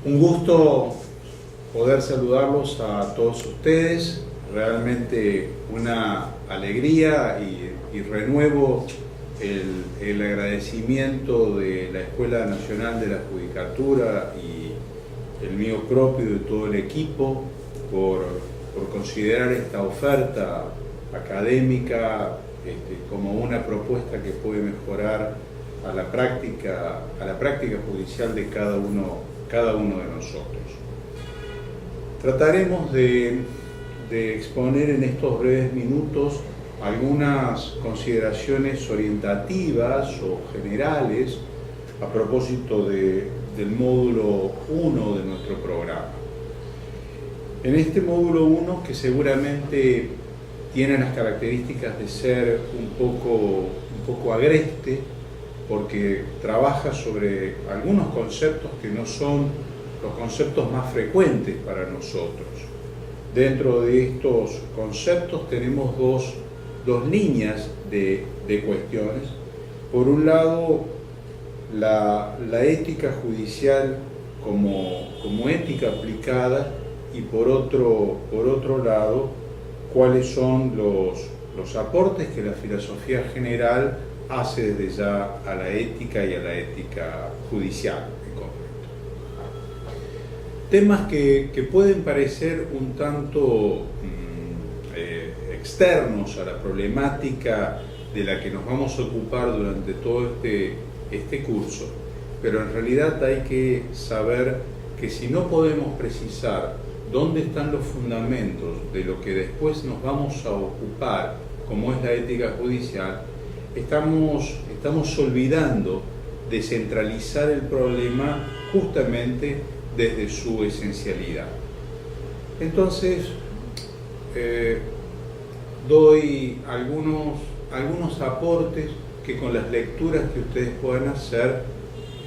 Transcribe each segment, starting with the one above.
Un gusto poder saludarlos a todos ustedes, realmente una alegría y renuevo el agradecimiento de la Escuela Nacional de la Judicatura y el mío propio y de todo el equipo por considerar esta oferta académica como una propuesta que puede mejorar a la práctica judicial de cada uno de nosotros. Trataremos de exponer en estos breves minutos algunas consideraciones orientativas o generales a propósito del módulo 1 de nuestro programa. En este módulo 1, que seguramente tiene las características de ser un poco agreste, porque trabaja sobre algunos conceptos que no son los conceptos más frecuentes para nosotros. Dentro de estos conceptos tenemos dos líneas de cuestiones. Por un lado, la ética judicial como ética aplicada, y por otro lado, cuáles son los aportes que la filosofía general hace desde ya a la ética y a la ética judicial en concreto. Temas que pueden parecer un tanto externos a la problemática de la que nos vamos a ocupar durante todo este curso, pero en realidad hay que saber que si no podemos precisar dónde están los fundamentos de lo que después nos vamos a ocupar, como es la ética judicial, estamos olvidando de centralizar el problema justamente desde su esencialidad. Entonces, doy algunos aportes que con las lecturas que ustedes puedan hacer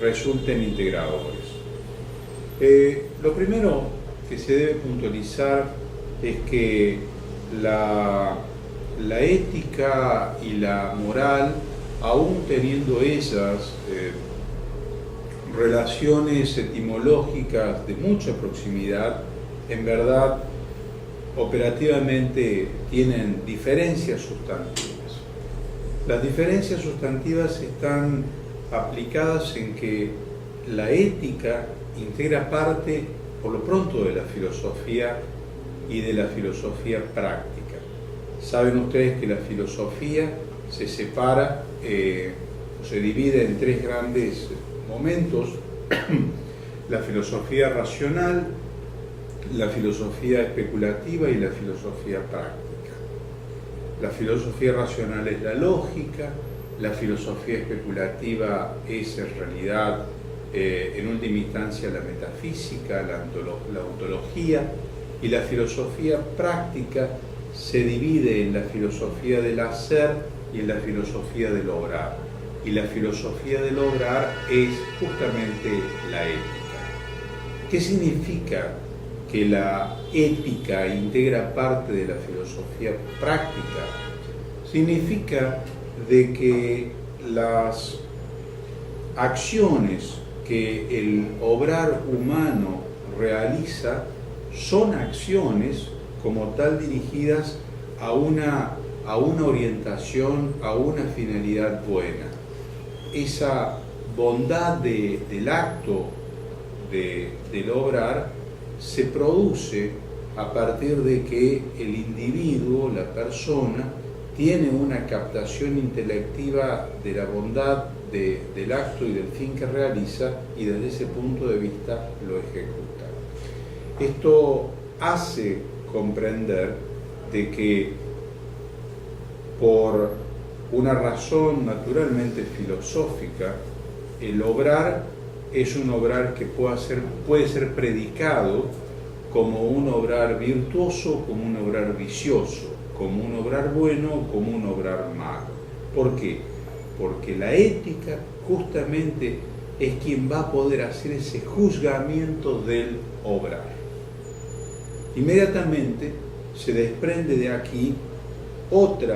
resulten integradores. Lo primero que se debe puntualizar es que la ética y la moral, aún teniendo ellas relaciones etimológicas de mucha proximidad, en verdad operativamente tienen diferencias sustantivas. Las diferencias sustantivas están aplicadas en que la ética integra parte, por lo pronto, de la filosofía y de la filosofía práctica. Saben ustedes que la filosofía se separa, se divide en tres grandes momentos: la filosofía racional, la filosofía especulativa y la filosofía práctica. La filosofía racional es la lógica, la filosofía especulativa es en realidad, en última instancia, la metafísica, la ontología, y la filosofía práctica se divide en la filosofía del hacer y en la filosofía del obrar. Y la filosofía del obrar es justamente la ética. ¿Qué significa que la ética integra parte de la filosofía práctica? Significa de que las acciones que el obrar humano realiza son acciones como tal dirigidas a una orientación, a una finalidad buena. Esa bondad del acto del obrar se produce a partir de que el individuo, la persona, tiene una captación intelectiva de la bondad del acto y del fin que realiza, y desde ese punto de vista lo ejecuta. Esto hace comprender de que, por una razón naturalmente filosófica, el obrar es un obrar que puede ser predicado como un obrar virtuoso, como un obrar vicioso, como un obrar bueno, como un obrar malo. ¿Por qué? Porque la ética justamente es quien va a poder hacer ese juzgamiento del obrar. Inmediatamente se desprende de aquí otro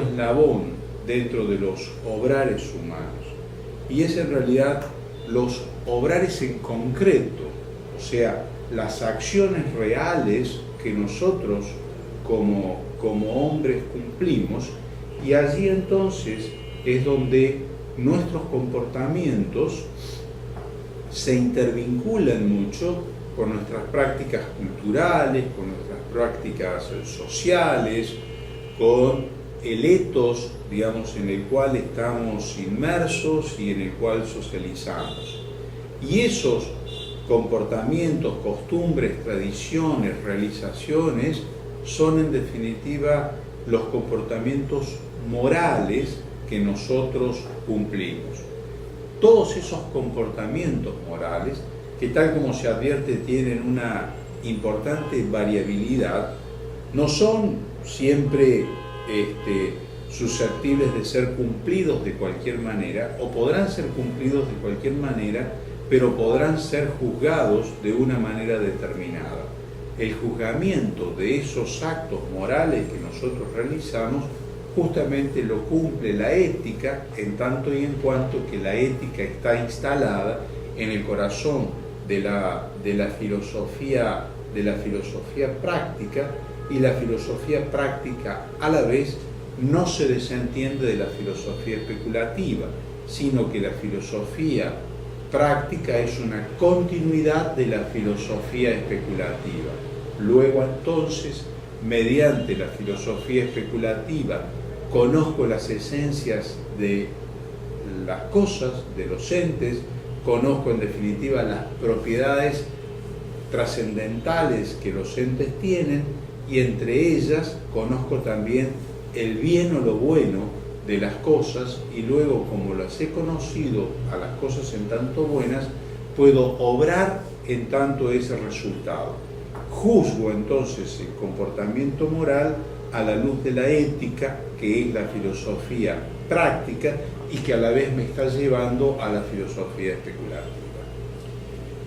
eslabón dentro de los obrares humanos, y es en realidad los obrar es en concreto, o sea, las acciones reales que nosotros como hombres cumplimos, y allí entonces es donde nuestros comportamientos se intervinculan mucho con nuestras prácticas culturales, con nuestras prácticas sociales, con el etos, digamos, en el cual estamos inmersos y en el cual socializamos. Y esos comportamientos, costumbres, tradiciones, realizaciones, son en definitiva los comportamientos morales que nosotros cumplimos. Todos esos comportamientos morales, que tal como se advierte tienen una importante variabilidad, no son siempre susceptibles de ser cumplidos de cualquier manera, o podrán ser cumplidos de cualquier manera, pero podrán ser juzgados de una manera determinada. El juzgamiento de esos actos morales que nosotros realizamos justamente lo cumple la ética, en tanto y en cuanto que la ética está instalada en el corazón de la filosofía práctica, y la filosofía práctica a la vez no se desentiende de la filosofía especulativa, sino que la filosofía práctica es una continuidad de la filosofía especulativa. Luego entonces, mediante la filosofía especulativa, conozco las esencias de las cosas, de los entes, conozco en definitiva las propiedades trascendentales que los entes tienen, y entre ellas conozco también el bien o lo bueno de las cosas, y luego, como las he conocido a las cosas en tanto buenas, puedo obrar en tanto ese resultado. Juzgo entonces el comportamiento moral a la luz de la ética, que es la filosofía práctica y que a la vez me está llevando a la filosofía especulativa.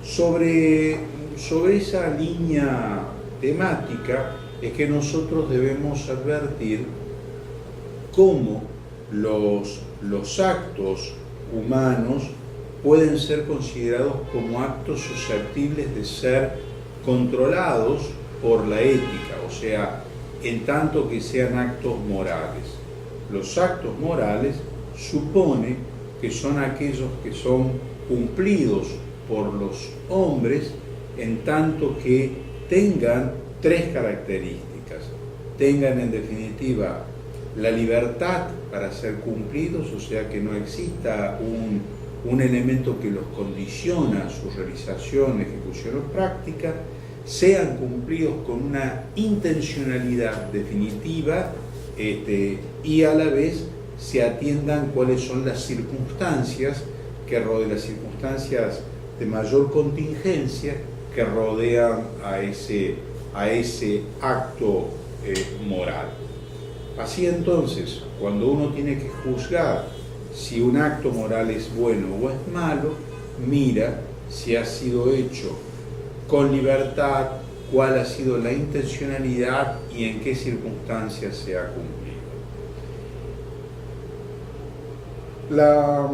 Sobre esa línea temática es que nosotros debemos advertir cómo los actos humanos pueden ser considerados como actos susceptibles de ser controlados por la ética, o sea, en tanto que sean actos morales. Los actos morales supone que son aquellos que son cumplidos por los hombres en tanto que tengan tres características. Tengan en definitiva la libertad para ser cumplidos, o sea, que no exista un elemento que los condiciona su realización, ejecución o práctica, sean cumplidos con una intencionalidad definitiva, y a la vez se atiendan cuáles son las circunstancias las circunstancias de mayor contingencia que rodean a ese acto moral. Así entonces, cuando uno tiene que juzgar si un acto moral es bueno o es malo, mira si ha sido hecho con libertad, cuál ha sido la intencionalidad y en qué circunstancias se ha cumplido. La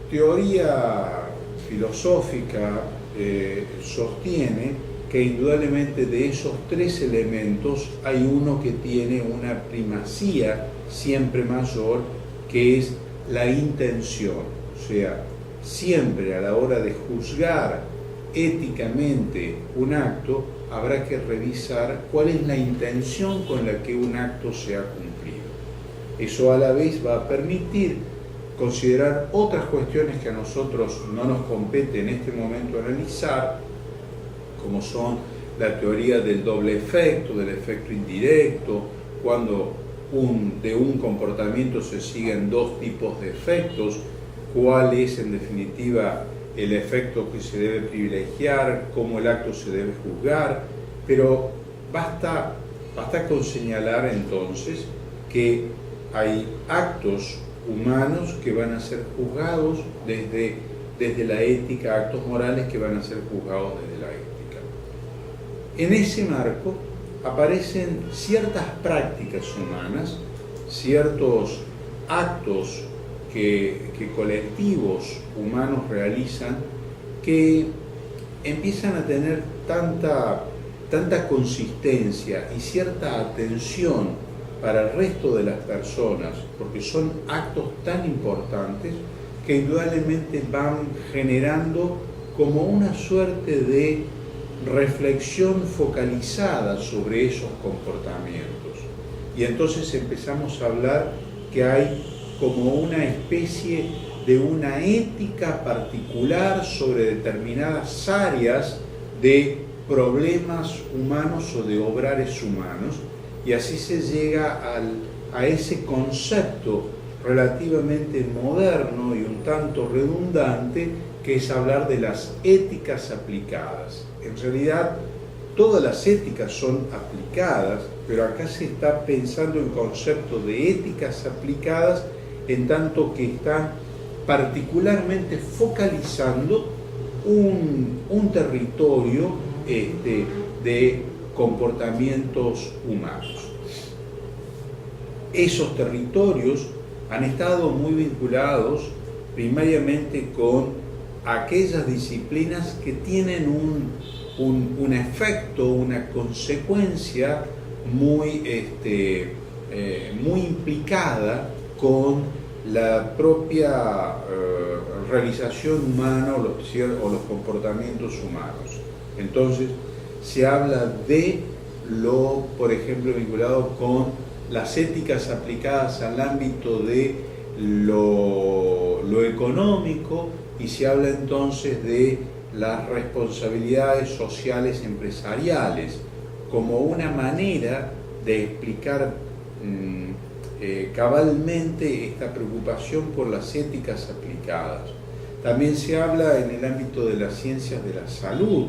teoría filosófica sostiene que indudablemente de esos tres elementos hay uno que tiene una primacía siempre mayor, que es la intención. O sea, siempre a la hora de juzgar éticamente un acto, habrá que revisar cuál es la intención con la que un acto se ha cumplido. Eso a la vez va a permitir considerar otras cuestiones que a nosotros no nos compete en este momento analizar, como son la teoría del doble efecto, del efecto indirecto, cuando de un comportamiento se siguen dos tipos de efectos, cuál es en definitiva el efecto que se debe privilegiar, cómo el acto se debe juzgar, pero basta con señalar entonces que hay actos humanos que van a ser juzgados desde la ética, actos morales que van a ser juzgados desde la ética. En ese marco aparecen ciertas prácticas humanas, ciertos actos que colectivos humanos realizan, que empiezan a tener tanta consistencia y cierta atención para el resto de las personas, porque son actos tan importantes que indudablemente van generando como una suerte de reflexión focalizada sobre esos comportamientos. Y entonces empezamos a hablar que hay como una especie de una ética particular sobre determinadas áreas de problemas humanos o de obrares humanos, y así se llega a ese concepto relativamente moderno y un tanto redundante, que es hablar de las éticas aplicadas. En realidad, todas las éticas son aplicadas, pero acá se está pensando en concepto de éticas aplicadas en tanto que están particularmente focalizando un territorio de comportamientos humanos. Esos territorios han estado muy vinculados primariamente con aquellas disciplinas que tienen un efecto, una consecuencia muy implicada con la propia realización humana o los comportamientos humanos. Entonces, se habla de por ejemplo, vinculado con las éticas aplicadas al ámbito de lo económico, y se habla entonces de las responsabilidades sociales empresariales como una manera de explicar cabalmente esta preocupación por las éticas aplicadas. También se habla en el ámbito de las ciencias de la salud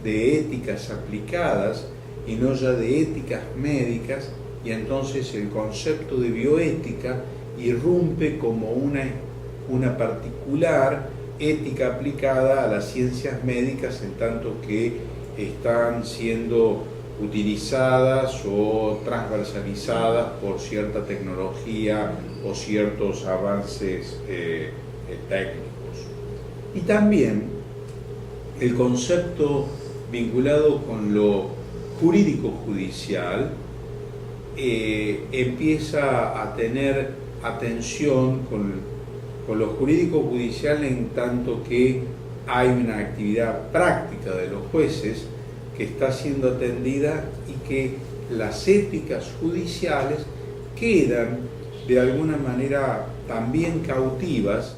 de éticas aplicadas y no ya de éticas médicas, y entonces el concepto de bioética irrumpe como una particular ética aplicada a las ciencias médicas, en tanto que están siendo utilizadas o transversalizadas por cierta tecnología o ciertos avances técnicos. Y también el concepto vinculado con lo jurídico-judicial empieza a tener atención con lo jurídico-judicial, en tanto que hay una actividad práctica de los jueces que está siendo atendida, y que las éticas judiciales quedan de alguna manera también cautivas